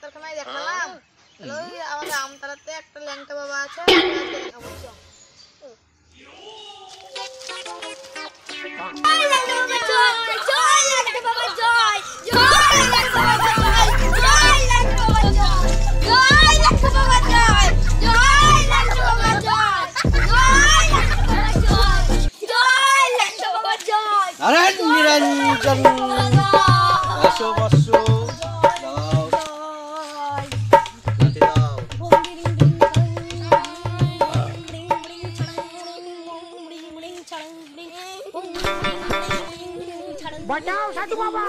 ডাক্তারখানায় দেখালাম। ওই আমাদের আমতলাতে একটা ল্যাংটা বাবা আছে, দেখাবো। নিরঞ্জন বসো বসো बचाओ साधु बाबा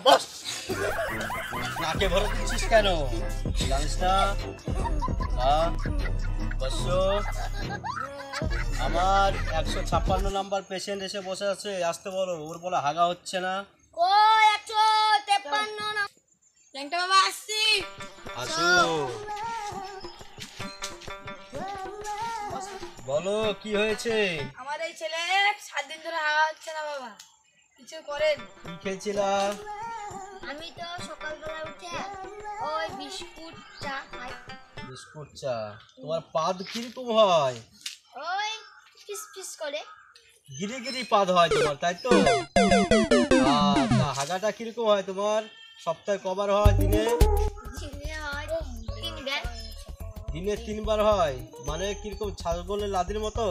বস নাকে ভরে দিচ্ছিস কেন জানিস না? বসো আমার 156 নাম্বার পেশেন্ট এসে বসে আছে, আসতে বলো। ওর বলে হাগা হচ্ছে না। ও 153 ল্যাংটা বাবা আসছি। আসো বলো কি হয়েছে? আমার এই ছেলে 7 দিন ধরে হাগা হচ্ছে না বাবা, কিছু করেন। কি খেয়েছিলা? আমি তো সকালবেলা উঠে ওই বিস্কুট চা খাই। বিস্কুট চা? তোমার পাদ কিরকম হয়? ওই পিস পিস করে গিরি গিরি পাদ হয় তোমার, তাই তো? তা হাগাটা কিরকম হয় তোমার? সপ্তাহে কবার হয়? দিনে হয় 3 বার। দিনে 3 বার হয়? মানে কিরকম ছাগলের লাদির মতো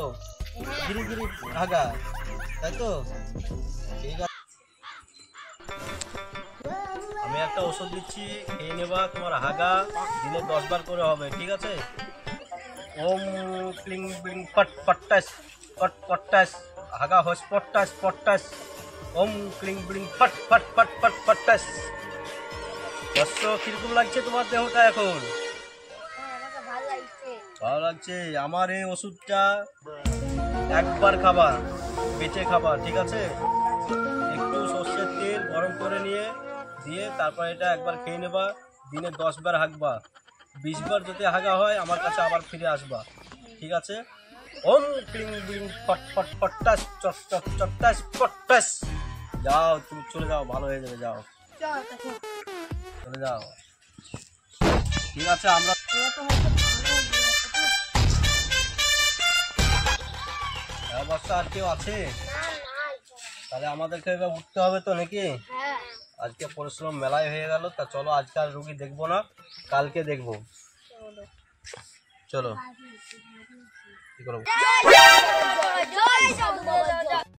গিরি গিরি হাগা, তাই তো? ঠিক আছে, আমি একটা ওষুধ দিচ্ছি, খেয়ে নেবা। তোমার হাগা দিনে 10 বার করে হবে, ঠিক আছে? ওম ক্লিং ব্লিং ফট ফট্টাস ফট ফট্টাস, হাগা হস ফট্টাস ফট্টাস। ওম ক্লিং ব্লিং ফট ফট ফট ফট ফট্টাস। কষ্ট কিরকম লাগছে তোমার দেহটা এখন? আমাকে ভালো লাগছে। ভালো লাগছে? আমার এই ওষুধটা একবার খাবা, বেঁচে খাবা, ঠিক আছে? একটু সর্ষের তেল গরম করে নিয়ে দিয়ে তারপর এটা একবার খেয়ে নেবা। দিনে 10 বার হাগবা। 20 বার যদি হাগা হয় আমার কাছে আবার ফিরে আসবা, ঠিক আছে? ওম ক্লিং ব্লিং ফট ফট ফট্টাস চট চট চট্টাস ফট্টাস। যাও, তুমি চলে যাও, ভালো হয়ে যাবে, যাও চলে যাও, ঠিক আছে? আমরা অবস্থা আর কেউ আছে? তাহলে আমাদেরকে এবার উঠতে হবে তো নাকি? আজকে পরিশ্রম মেলায় হয়ে গেল। তা চলো, আজকে আর রুগী দেখবো না, কালকে দেখবো। চলো কি করবো?